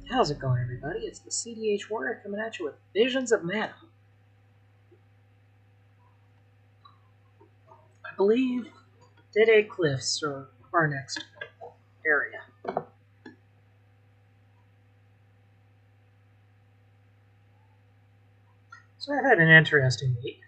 How's it going, everybody? It's the CDH Warrior coming at you with Visions of Mana. I believe Dede Cliffs are our next area. So I've had an interesting week.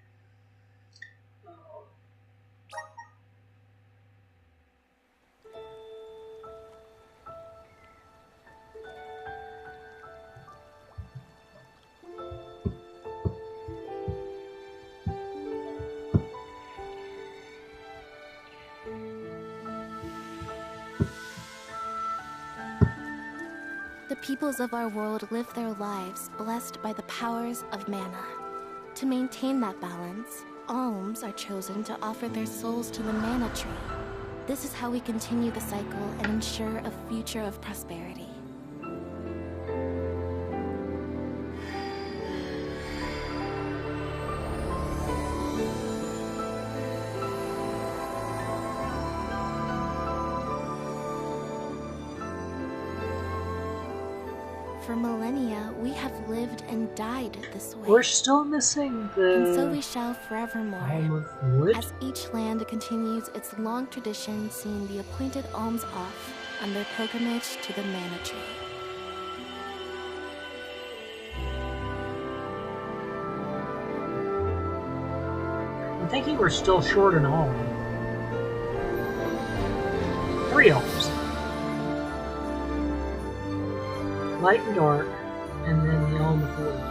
The peoples of our world live their lives blessed by the powers of mana. To maintain that balance, alms are chosen to offer their souls to the mana tree. This is how we continue the cycle and ensure a future of prosperity. For millennia, we have lived and died this way. We're still missing And so the we shall forevermore, Home of Wood. as each land continues its long tradition seeing the appointed alms off on their pilgrimage to the mana tree. I'm thinking we're still short an alm. 3 alms. Light and dark, and then the Home of Wood.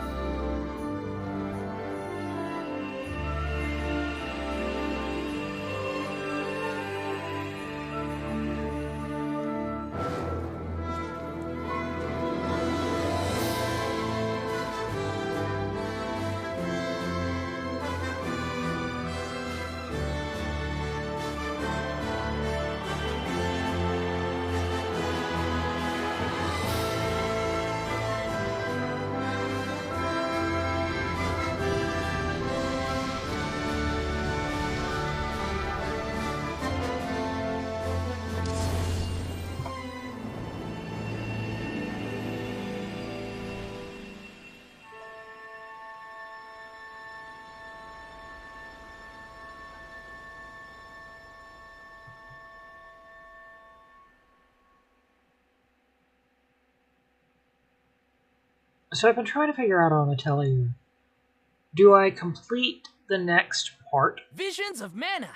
So I've been trying to figure out on the telly, do I complete the next part? Visions of Mana!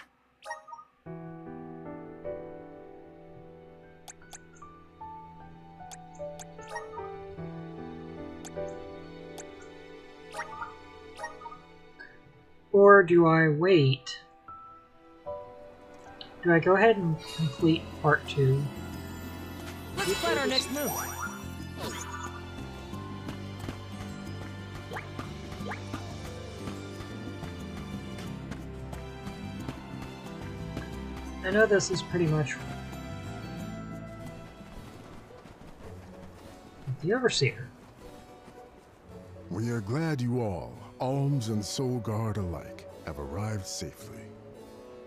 Or do I wait? Do I go ahead and complete part 2? Let's plan our next move. I know this is pretty much the Overseer. We are glad you all, Alms and Soul Guard alike, have arrived safely.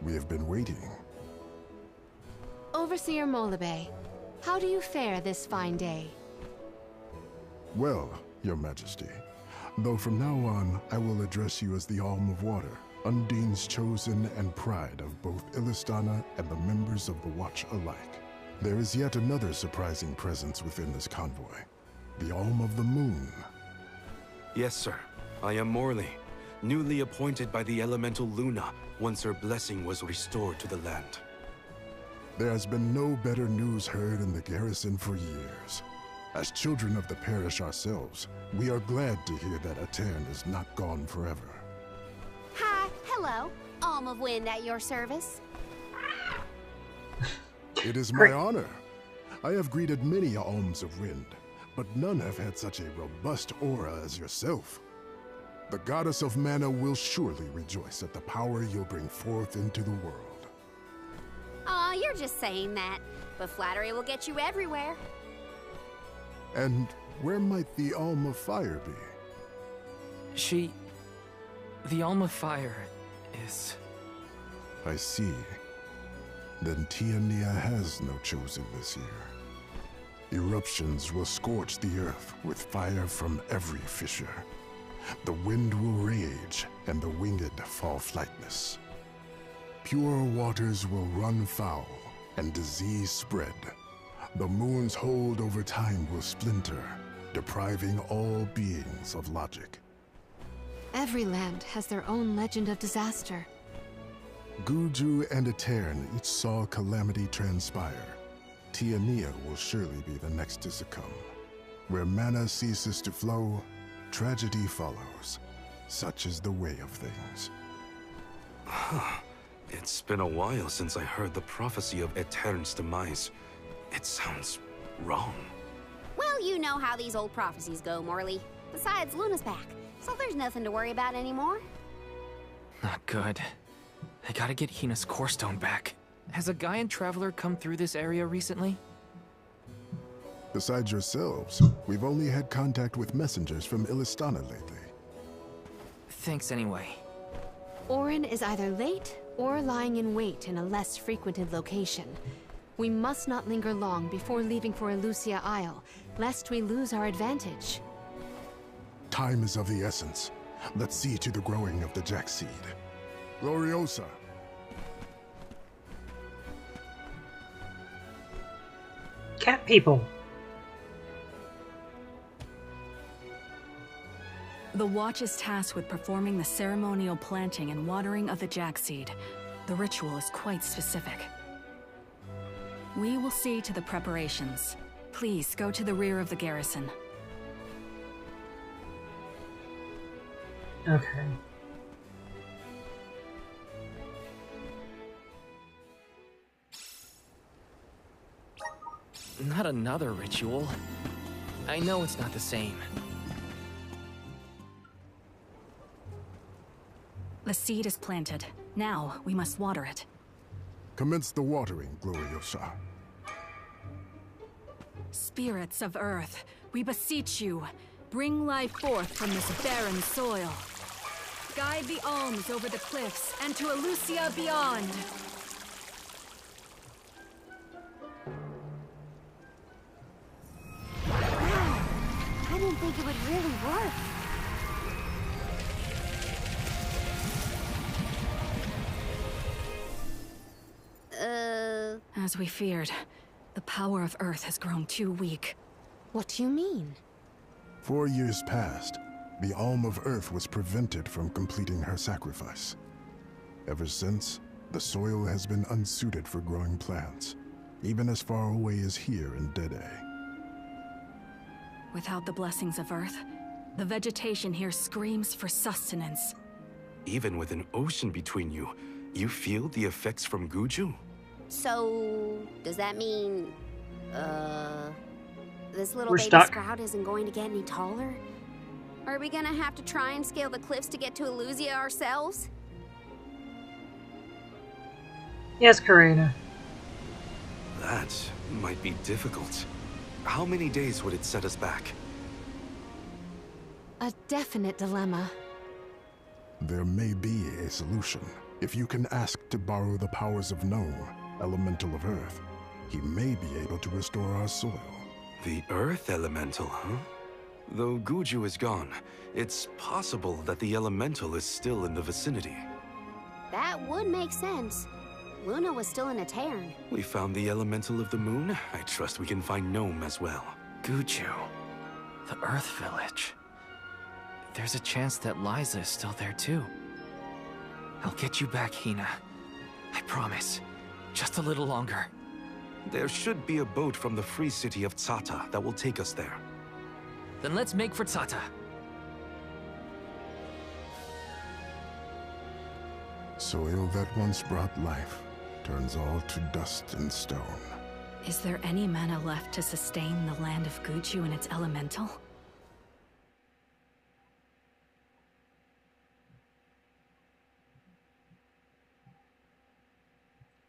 We have been waiting. Overseer Molabe, how do you fare this fine day? Well, Your Majesty, though from now on I will address you as the Alm of Water, Undine's chosen and pride of both Illistana and the members of the Watch alike. There is yet another surprising presence within this convoy, the Alm of the Moon. Yes, sir. I am Morley, newly appointed by the elemental Luna once her blessing was restored to the land. There has been no better news heard in the garrison for years. As children of the parish ourselves, we are glad to hear that Aetern is not gone forever. Hi, hello. Alm of Wind at your service. It is my honor. I have greeted many Alms of Wind, but none have had such a robust aura as yourself. The goddess of mana will surely rejoice at the power you'll bring forth into the world. Aw, you're just saying that. But flattery will get you everywhere. And where might the Alm of Fire be? The Alm of Fire is... I see. Then Tiania has no chosen this year. Eruptions will scorch the earth with fire from every fissure. The wind will rage, and the winged fall flightless. Pure waters will run foul, and disease spread. The moon's hold over time will splinter, depriving all beings of logic. Every land has their own legend of disaster. Guju and Etern each saw calamity transpire. Tiamia will surely be the next to succumb. Where mana ceases to flow, tragedy follows. Such is the way of things. It's been a while since I heard the prophecy of Etern's demise. It sounds wrong. Well, you know how these old prophecies go, Morley. Besides, Luna's back, so there's nothing to worry about anymore. Not good. I gotta get Hina's core stone back. Has a Gaian traveler come through this area recently? Besides yourselves, we've only had contact with messengers from Illistana lately. Thanks anyway. Orin is either late or lying in wait in a less frequented location. We must not linger long before leaving for Elusia Isle, lest we lose our advantage. Time is of the essence. Let's see to the growing of the Jack seed. Gloriosa! Cat people. The Watch is tasked with performing the ceremonial planting and watering of the Jack seed. The ritual is quite specific. We will see to the preparations. Please go to the rear of the garrison. Okay. Not another ritual. I know it's not the same. The seed is planted. Now, we must water it. Commence the watering, Gloriosa. Spirits of Earth, we beseech you, bring life forth from this barren soil. Guide the alms over the cliffs and to Elusia beyond. Wow, I didn't think it would really work. As we feared, the power of Earth has grown too weak. What do you mean? 4 years passed. The Alm of Earth was prevented from completing her sacrifice. Ever since, the soil has been unsuited for growing plants, even as far away as here in Dede. Without the blessings of Earth, the vegetation here screams for sustenance. Even with an ocean between you, you feel the effects from Guju? So, does that mean, this little We're baby stuck. sprout isn't going to get any taller? Are we gonna have to try and scale the cliffs to get to Elusia ourselves? Yes, Karina. That might be difficult. How many days would it set us back? A definite dilemma. There may be a solution. If you can ask to borrow the powers of Gnome, Elemental of Earth, he may be able to restore our soil. The Earth Elemental, huh? Though Guju is gone, it's possible that the Elemental is still in the vicinity. That would make sense. Luna was still in a Etern. We found the Elemental of the Moon. I trust we can find Gnome as well. Guju. The Earth Village. There's a chance that Liza is still there too. I'll get you back, Hina. I promise. Just a little longer. There should be a boat from the free city of Tsaata that will take us there. Then let's make for Tsaata. Soil that once brought life turns all to dust and stone. Is there any mana left to sustain the land of Guju and its elemental?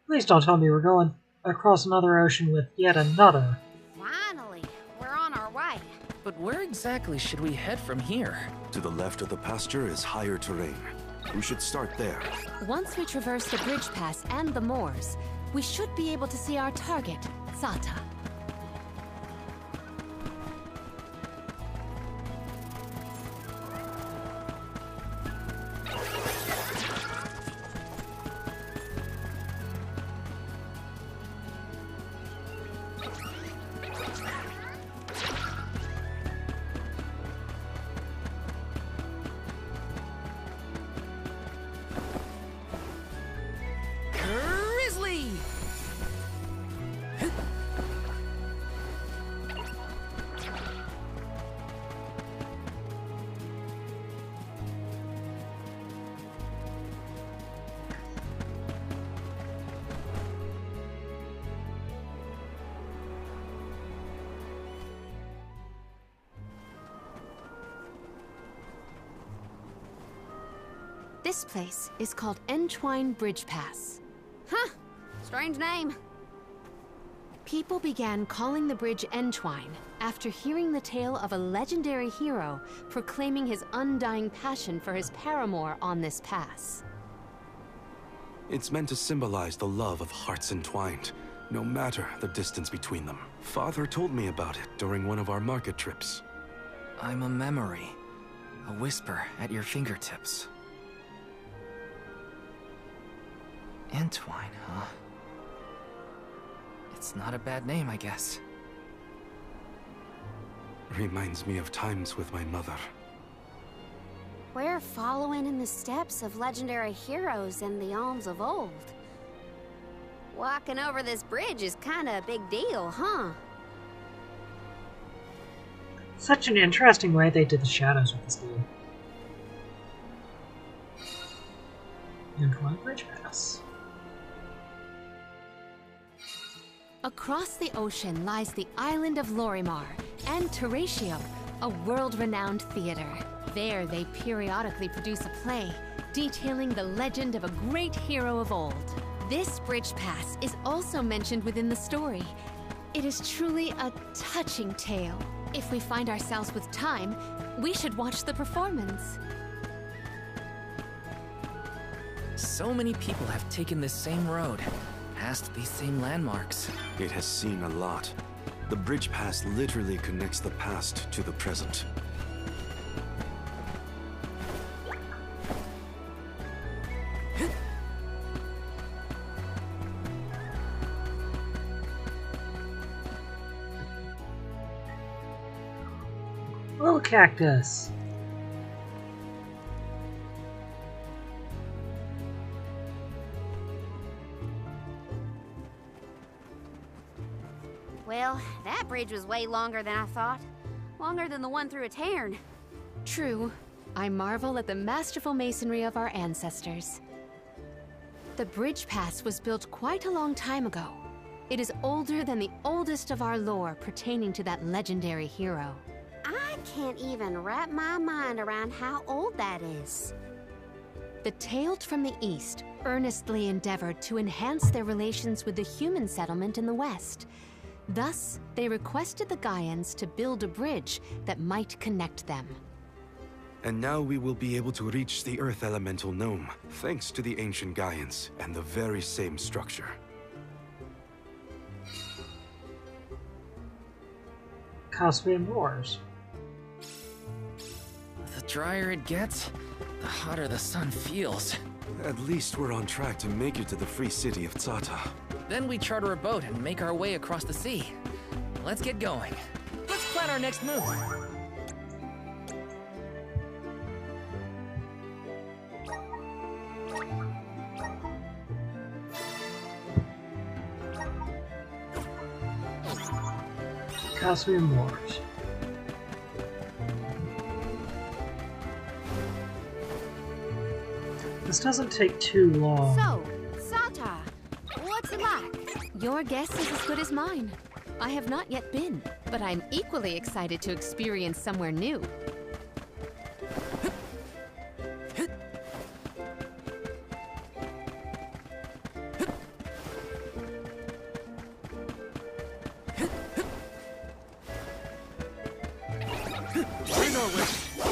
Please don't tell me we're going across another ocean with yet another. Finally, we're on our way. But where exactly should we head from here? To the left of the pasture is higher terrain. We should start there. Once we traverse the bridge pass and the moors, we should be able to see our target, Tsaata. This place is called Entwine Bridge Pass. Huh. Strange name. People began calling the bridge Entwine after hearing the tale of a legendary hero proclaiming his undying passion for his paramour on this pass. It's meant to symbolize the love of hearts entwined, no matter the distance between them. Father told me about it during one of our market trips. I'm a memory. A whisper at your fingertips. Entwine, huh? It's not a bad name, I guess. Reminds me of times with my mother. We're following in the steps of legendary heroes and the alms of old. Walking over this bridge is kinda a big deal, huh? Such an interesting way they did the shadows with this game. Entwine Bridge Pass. Across the ocean lies the island of Lorimar and Teratio, a world-renowned theater. There they periodically produce a play detailing the legend of a great hero of old. This bridge pass is also mentioned within the story. It is truly a touching tale. If we find ourselves with time, we should watch the performance. So many people have taken this same road, past these same landmarks. It has seen a lot. The bridge pass literally connects the past to the present. Little cactus. Well, that bridge was way longer than I thought. Longer than the one through a cairn. True. I marvel at the masterful masonry of our ancestors. The bridge pass was built quite a long time ago. It is older than the oldest of our lore pertaining to that legendary hero. I can't even wrap my mind around how old that is. The Tales from the East earnestly endeavored to enhance their relations with the human settlement in the West. Thus, they requested the Gaians to build a bridge that might connect them. And now we will be able to reach the Earth Elemental Gnome, thanks to the ancient Gaians and the very same structure. Khaswia Moors. The drier it gets, the hotter the sun feels. At least we're on track to make it to the free city of Tsaata. Then we charter a boat and make our way across the sea. Let's get going. Let's plan our next move. Khaswia Moors. This doesn't take too long. So, Tsaata, what's it like? Your guess is as good as mine. I have not yet been, but I'm equally excited to experience somewhere new.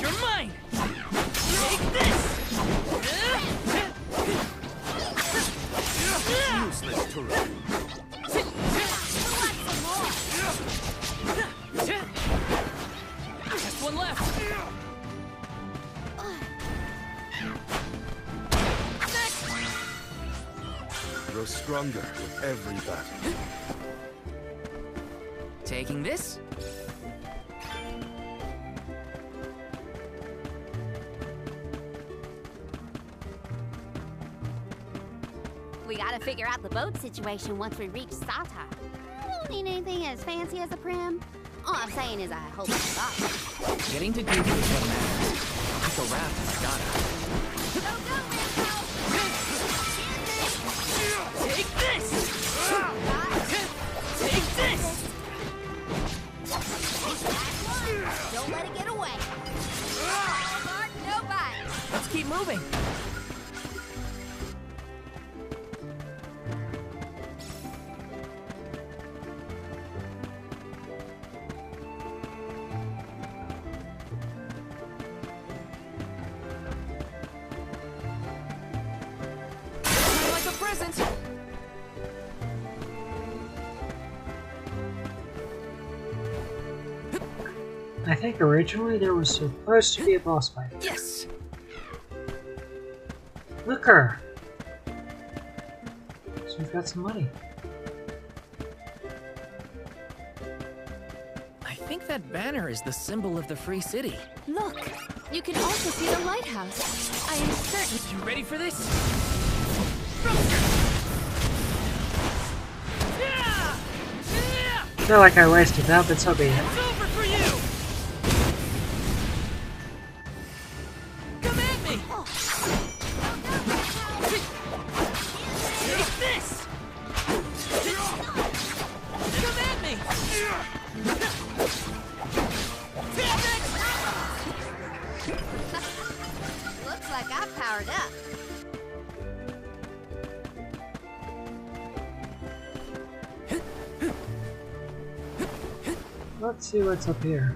You're mine! Take this! Useless turret. Just one left. Grow stronger with every battle. Taking this? We gotta figure out the boat situation once we reach Tsaata. I don't need anything as fancy as a prim. All I'm saying is I hope it's not. Getting to Dede is what matters. Pick a raft in Tsaata. Go, go, Rizzo! Take this! Take this! Don't let it get away. No bark, no bite. Let's keep moving. present! I think originally there was supposed to be a boss fight. Yes! Look her! So we've got some money. I think that banner is the symbol of the Free City. Look! You can also see the lighthouse. I am certain. You ready for this? I feel like I wasted that, but so be it. It's over for you! Come at me! Take this! Come at me! Looks like I've powered up. Let's see what's up here.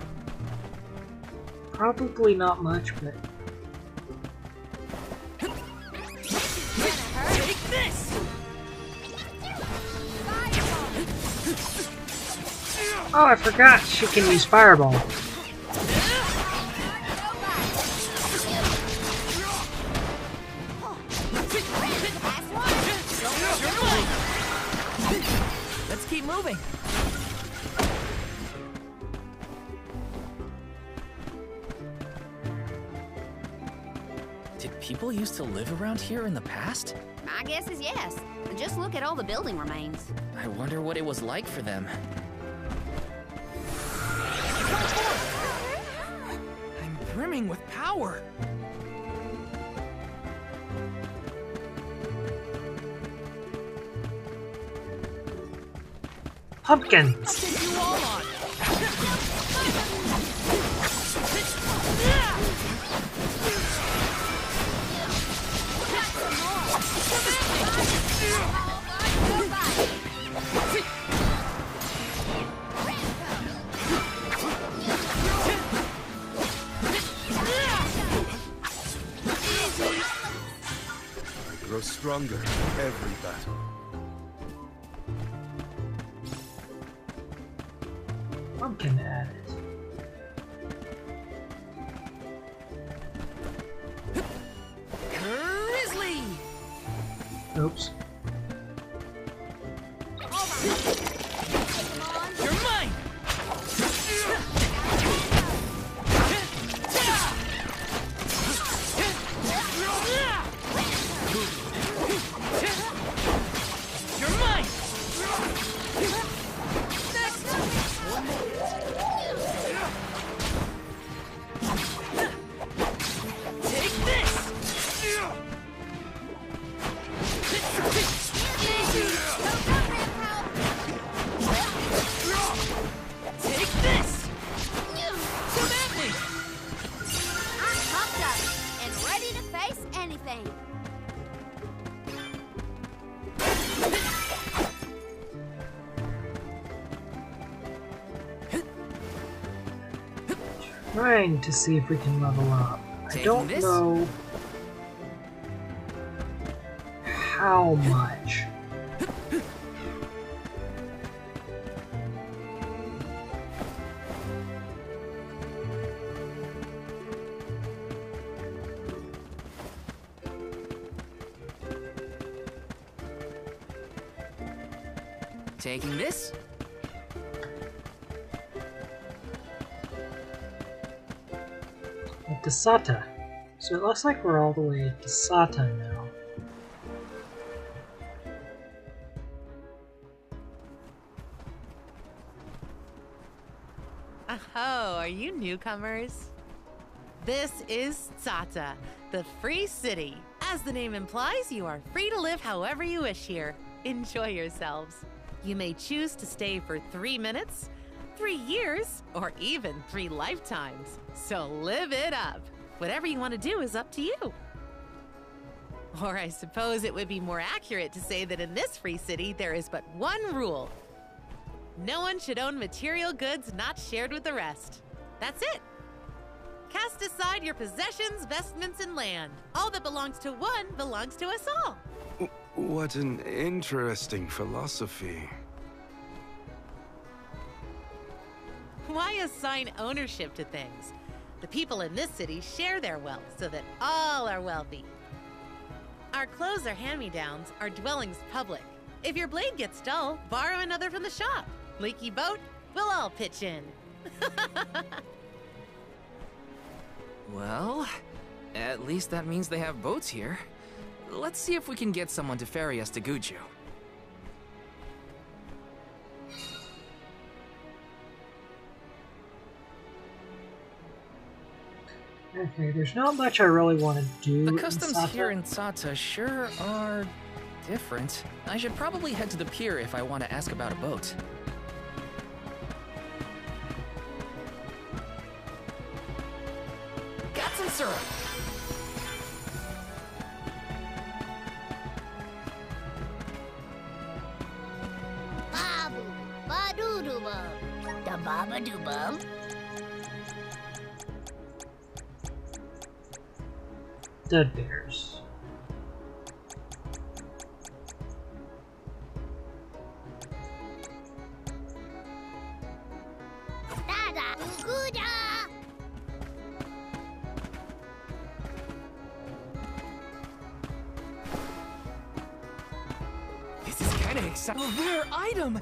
Probably not much, but... Take this! Oh, I forgot she can use Fireball. Let's keep moving. Did people used to live around here in the past? My guess is yes. Just look at all the building remains. I wonder what it was like for them. I'm brimming with power. Pumpkins! Take you all on. I grow stronger every battle. Pumpkin added. Grizzly! Oops. You're mine! You're mine! Take this! Take this! Come at me! I'm pumped up and ready to face anything. Trying to see if we can level up. I Taking don't this? know how much. Taking this? At Tsaata. So it looks like we're all the way at Tsaata now. Oh, are you newcomers? This is Tsaata, the free city. As the name implies, you are free to live however you wish here. Enjoy yourselves. You may choose to stay for 3 minutes, 3 years, or even 3 lifetimes. So live it up. Whatever you want to do is up to you. Or I suppose it would be more accurate to say that in this free city, there is but one rule. No one should own material goods not shared with the rest. That's it. Cast aside your possessions, vestments, and land. All that belongs to one belongs to us all. What an interesting philosophy. Why assign ownership to things? The people in this city share their wealth so that all are wealthy. Our clothes are hand-me-downs, our dwellings public. If your blade gets dull, borrow another from the shop. Leaky boat, we'll all pitch in. Well, at least that means they have boats here. Let's see if we can get someone to ferry us to Guju. Okay, there's not much I really want to do. The in customs Tsaata. here in Tsaata sure are different. I should probably head to the pier if I want to ask about a boat. Got some syrup! Babu, ba-doo-doo-bum. Da baba-doo-bum. Dead bears. Da-da, goo-da. This is kinda exciting. A rare item!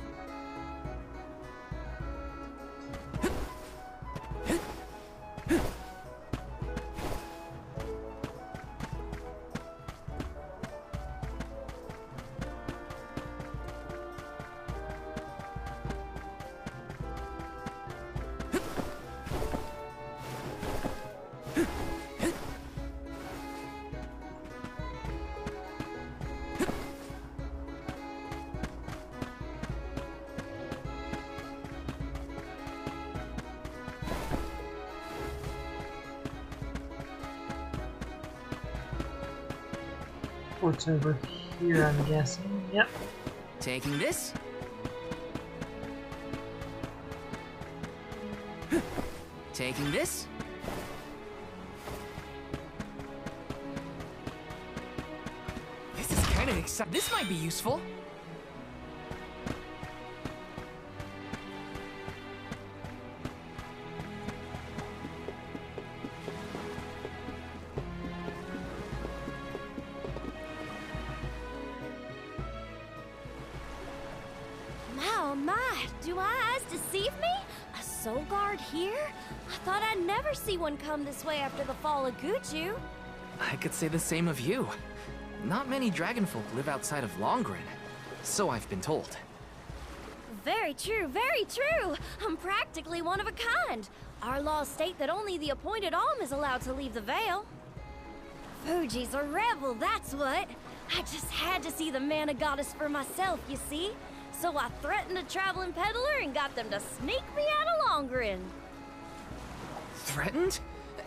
Port's over here, I'm guessing. Yep. Taking this? Taking this? This is kinda exciting. This might be useful. My, do my eyes deceive me? A soul guard here? I thought I'd never see one come this way after the fall of Guju. I could say the same of you. Not many dragonfolk live outside of Longren, so I've been told. Very true, very true. I'm practically one of a kind. Our laws state that only the appointed Alm is allowed to leave the Vale. Fuji's a rebel, that's what. I just had to see the mana goddess for myself, you see? So I threatened a traveling peddler and got them to sneak me out of Longren. Threatened?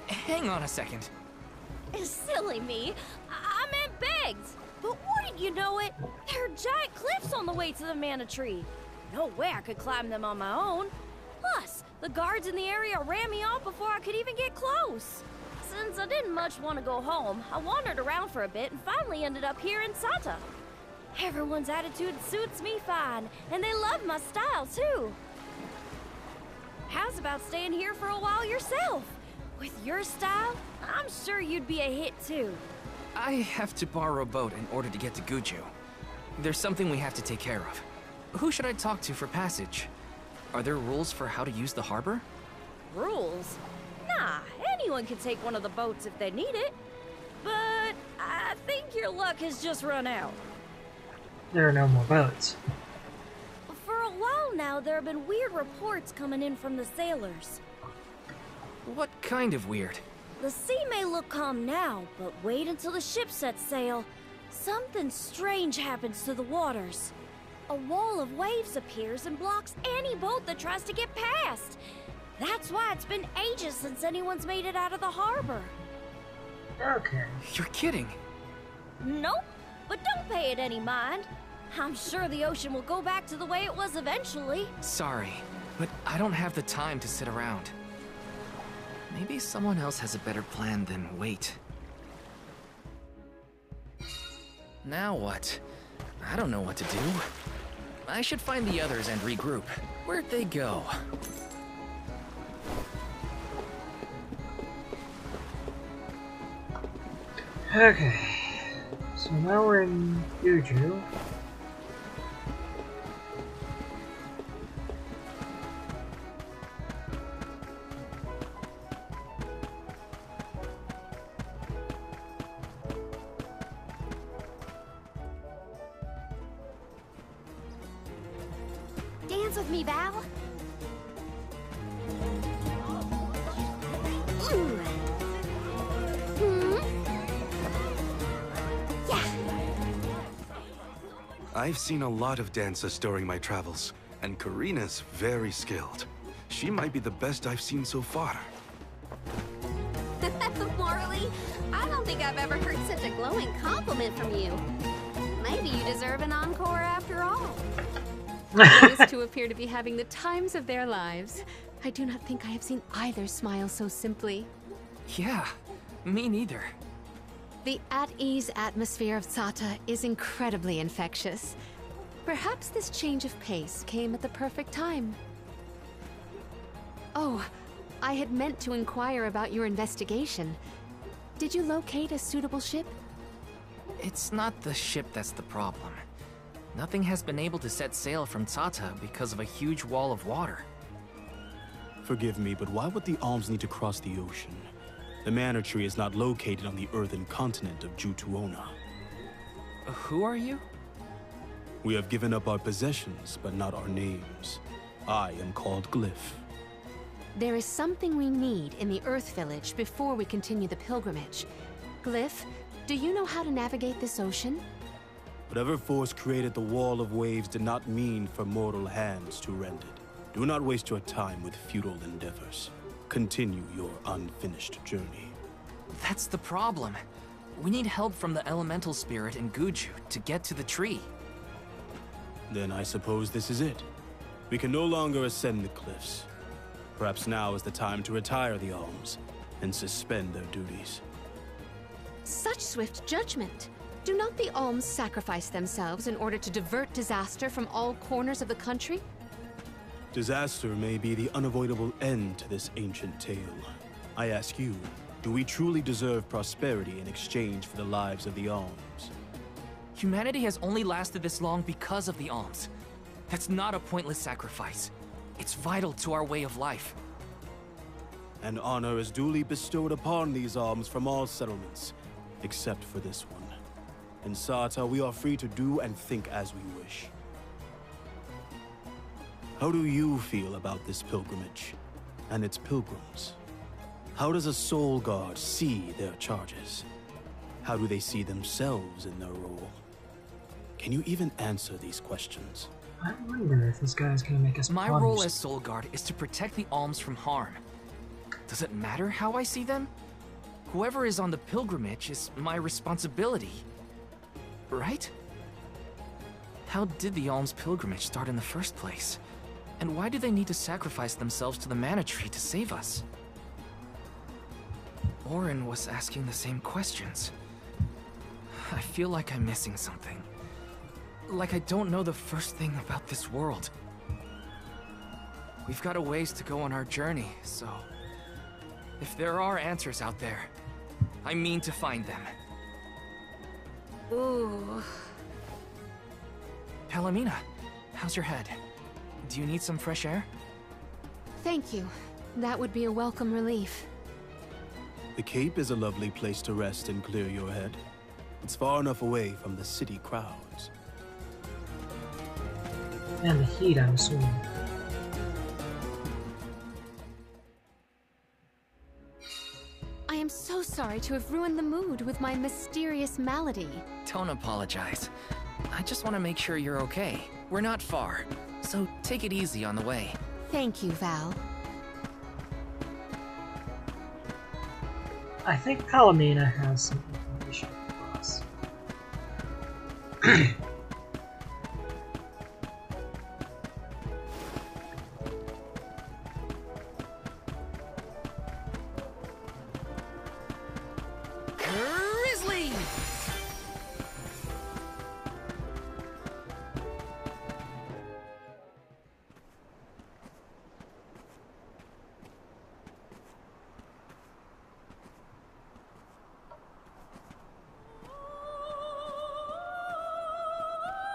Hang on a second. Silly me. I meant begged. But wouldn't you know it? There are giant cliffs on the way to the mana tree. No way I could climb them on my own. Plus, the guards in the area ran me off before I could even get close. Since I didn't much want to go home, I wandered around for a bit and finally ended up here in Tsaata. Everyone's attitude suits me fine, and they love my style, too. How's about staying here for a while yourself? With your style, I'm sure you'd be a hit, too. I have to borrow a boat in order to get to Guju. There's something we have to take care of. Who should I talk to for passage? Are there rules for how to use the harbor? Rules? Nah, anyone can take one of the boats if they need it. But I think your luck has just run out. There are no more boats. For a while now, there have been weird reports coming in from the sailors. What kind of weird? The sea may look calm now, but wait until the ship sets sail. Something strange happens to the waters. A wall of waves appears and blocks any boat that tries to get past. That's why it's been ages since anyone's made it out of the harbor. Okay. You're kidding. Nope, but don't pay it any mind. I'm sure the ocean will go back to the way it was eventually. Sorry, but I don't have the time to sit around. Maybe someone else has a better plan than wait. Now what? I don't know what to do. I should find the others and regroup. Where'd they go? Okay. So now we're in Guju. Dance with me, Val. Ooh. I've seen a lot of dances during my travels, and Karina's very skilled. She might be the best I've seen so far. Morley, I don't think I've ever heard such a glowing compliment from you. Maybe you deserve an encore after all. Those two appear to be having the times of their lives. I do not think I have seen either smile so simply. Yeah, me neither. The at-ease atmosphere of Tsaata is incredibly infectious. Perhaps this change of pace came at the perfect time. Oh, I had meant to inquire about your investigation. Did you locate a suitable ship? It's not the ship that's the problem. Nothing has been able to set sail from Tsaata because of a huge wall of water. Forgive me, but why would the alms need to cross the ocean? The Mana Tree is not located on the earthen continent of Jutuona. Who are you? We have given up our possessions, but not our names. I am called Glyph. There is something we need in the Earth Village before we continue the pilgrimage. Glyph, do you know how to navigate this ocean? Whatever force created the wall of waves did not mean for mortal hands to rend it. Do not waste your time with futile endeavors. Continue your unfinished journey. That's the problem. We need help from the elemental spirit in Guju to get to the tree. Then I suppose this is it. We can no longer ascend the cliffs. Perhaps now is the time to retire the alms and suspend their duties. Such swift judgment! Do not the alms sacrifice themselves in order to divert disaster from all corners of the country? Disaster may be the unavoidable end to this ancient tale. I ask you, do we truly deserve prosperity in exchange for the lives of the alms? Humanity has only lasted this long because of the alms. That's not a pointless sacrifice. It's vital to our way of life. And honor is duly bestowed upon these alms from all settlements, except for this one. In Tsaata, we are free to do and think as we wish. How do you feel about this pilgrimage and its pilgrims? How does a soul guard see their charges? How do they see themselves in their role? Can you even answer these questions? I wonder if this guy's gonna make us My puns. role as Soul Guard is to protect the alms from harm. Does it matter how I see them? Whoever is on the pilgrimage is my responsibility. Right? How did the alms pilgrimage start in the first place? And why do they need to sacrifice themselves to the Mana Tree to save us? Orin was asking the same questions. I feel like I'm missing something. Like I don't know the first thing about this world. We've got a ways to go on our journey, so... if there are answers out there, I mean to find them. Ooh. Palomina, how's your head? Do you need some fresh air? Thank you. That would be a welcome relief. The Cape is a lovely place to rest and clear your head. It's far enough away from the city crowds. And the heat, I'm assuming. I am so sorry to have ruined the mood with my mysterious malady. Don't apologize. I just want to make sure you're okay. We're not far, so take it easy on the way. Thank you, Val. I think Palomina has some information for us.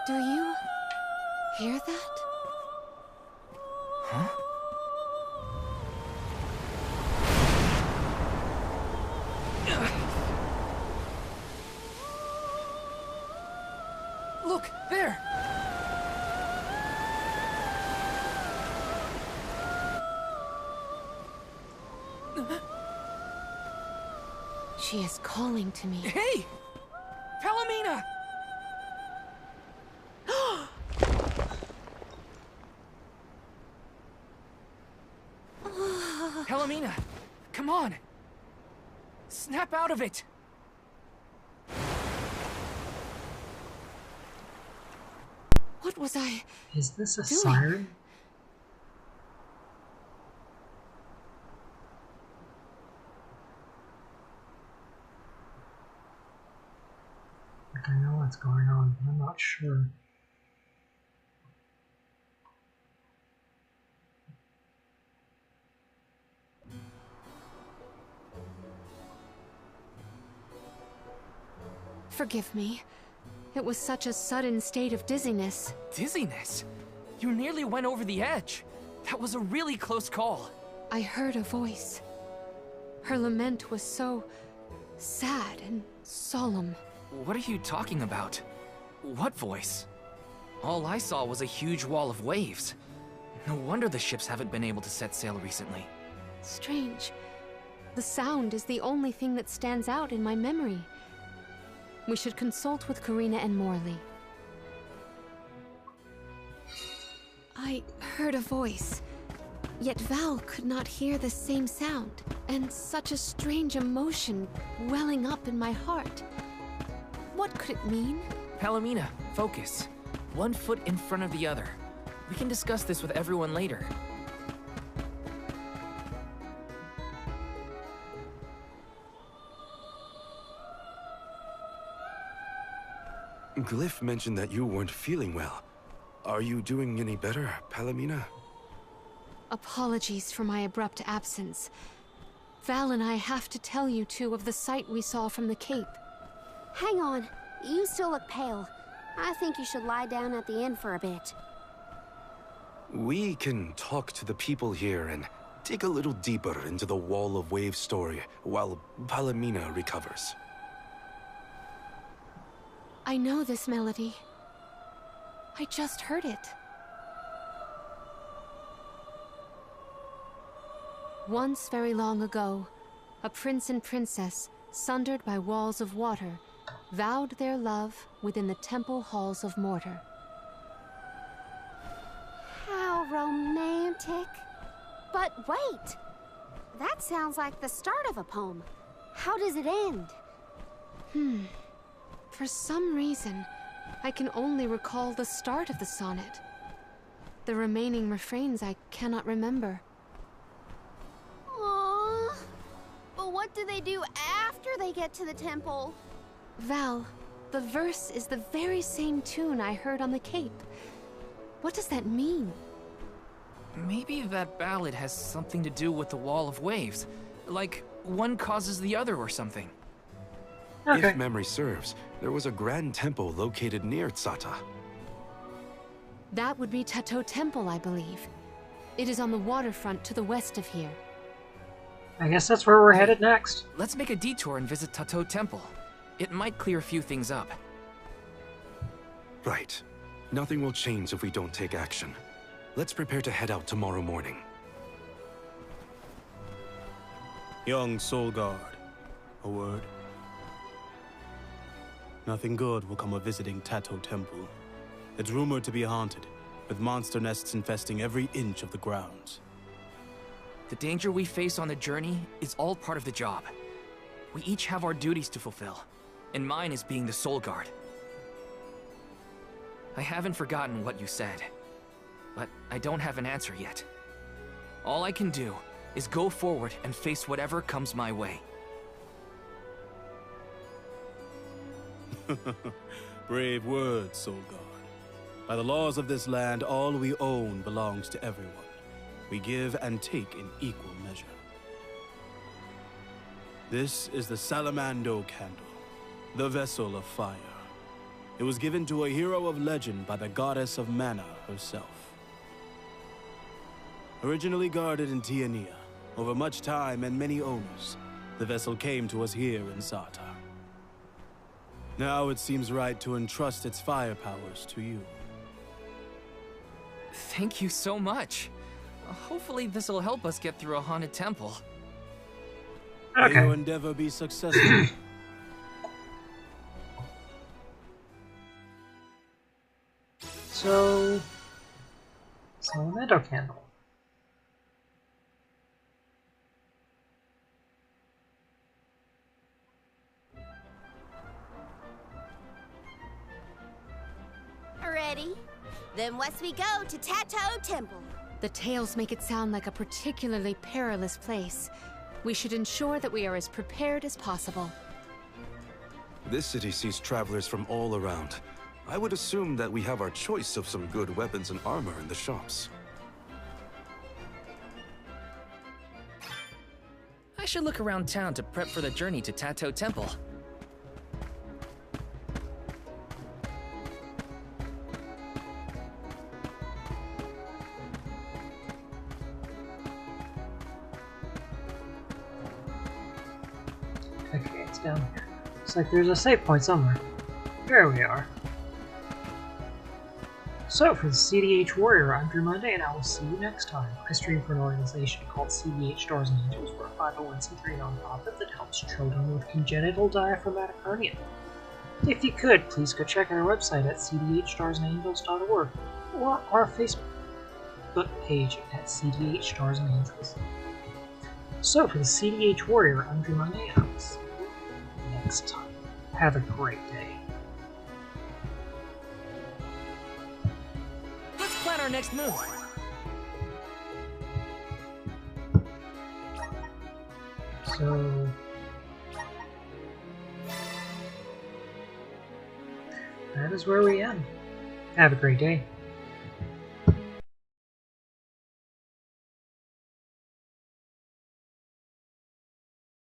Do you hear that? Huh? Look, there! She is calling to me. Hey! Palomina! Palomina, come on! Snap out of it! What was I Is this a doing? siren? Like, I know what's going on, but I'm not sure. Forgive me. It was such a sudden state of dizziness. Dizziness? You nearly went over the edge. That was a really close call. I heard a voice. Her lament was so sad and solemn. What are you talking about? What voice? All I saw was a huge wall of waves. No wonder the ships haven't been able to set sail recently. Strange. The sound is the only thing that stands out in my memory. We should consult with Karina and Morley. I heard a voice, yet Val could not hear the same sound, and such a strange emotion welling up in my heart. What could it mean? Palomina, focus. One foot in front of the other. We can discuss this with everyone later. Glyph mentioned that you weren't feeling well. Are you doing any better, Palomina? Apologies for my abrupt absence. Val and I have to tell you two of the sight we saw from the Cape. Hang on. You still look pale. I think you should lie down at the inn for a bit. We can talk to the people here and dig a little deeper into the Wall of Waves story while Palomina recovers. I know this melody. I just heard it. Once very long ago, a prince and princess, sundered by walls of water, vowed their love within the temple halls of mortar. How romantic. But wait! That sounds like the start of a poem. How does it end? For some reason, I can only recall the start of the sonnet. The remaining refrains I cannot remember. Aww. But what do they do after they get to the temple? Val, the verse is the very same tune I heard on the Cape. What does that mean? Maybe that ballad has something to do with the Wall of Waves. Like, one causes the other or something. Okay. If memory serves, there was a grand temple located near Tsaata. That would be Tato Temple, I believe. It is on the waterfront to the west of here. I guess that's where we're headed next. Let's make a detour and visit Tato Temple. It might clear a few things up. Right. Nothing will change if we don't take action. Let's prepare to head out tomorrow morning. Young Soul Guard, a word? Nothing good will come of visiting Tato Temple. It's rumored to be haunted, with monster nests infesting every inch of the grounds. The danger we face on the journey is all part of the job. We each have our duties to fulfill, and mine is being the Soul Guard. I haven't forgotten what you said, but I don't have an answer yet. All I can do is go forward and face whatever comes my way. Brave words, Soul Guard. By the laws of this land, all we own belongs to everyone. We give and take in equal measure. This is the Salamando candle, the vessel of fire. It was given to a hero of legend by the goddess of mana herself. Originally guarded in Tiania, over much time and many owners, the vessel came to us here in Tsaata. Now it seems right to entrust its fire powers to you. Thank you so much. Hopefully this'll help us get through a haunted temple. May your endeavor be successful. So, Elemento Candle. Ready? Then west we go to Tsaata Temple. The tales make it sound like a particularly perilous place. We should ensure that we are as prepared as possible. This city sees travelers from all around. I would assume that we have our choice of some good weapons and armor in the shops. I should look around town to prep for the journey to Tsaata Temple. Okay, it's down here. Looks like there's a save point somewhere. There we are. So, for the CDH Warrior, I'm Drew Monday, and I will see you next time. I stream for an organization called CDH Stars and Angels. We're a 501c3 nonprofit that helps children with congenital diaphragmatic hernia. If you could, please go check out our website at cdhstarsandangels.org or our Facebook page at CDH Stars and Angels. So, for the CDH Warrior, I'm Drew Monday, and I will see you next time. Have a great day. Let's plan our next move. So, that is where we end. Have a great day.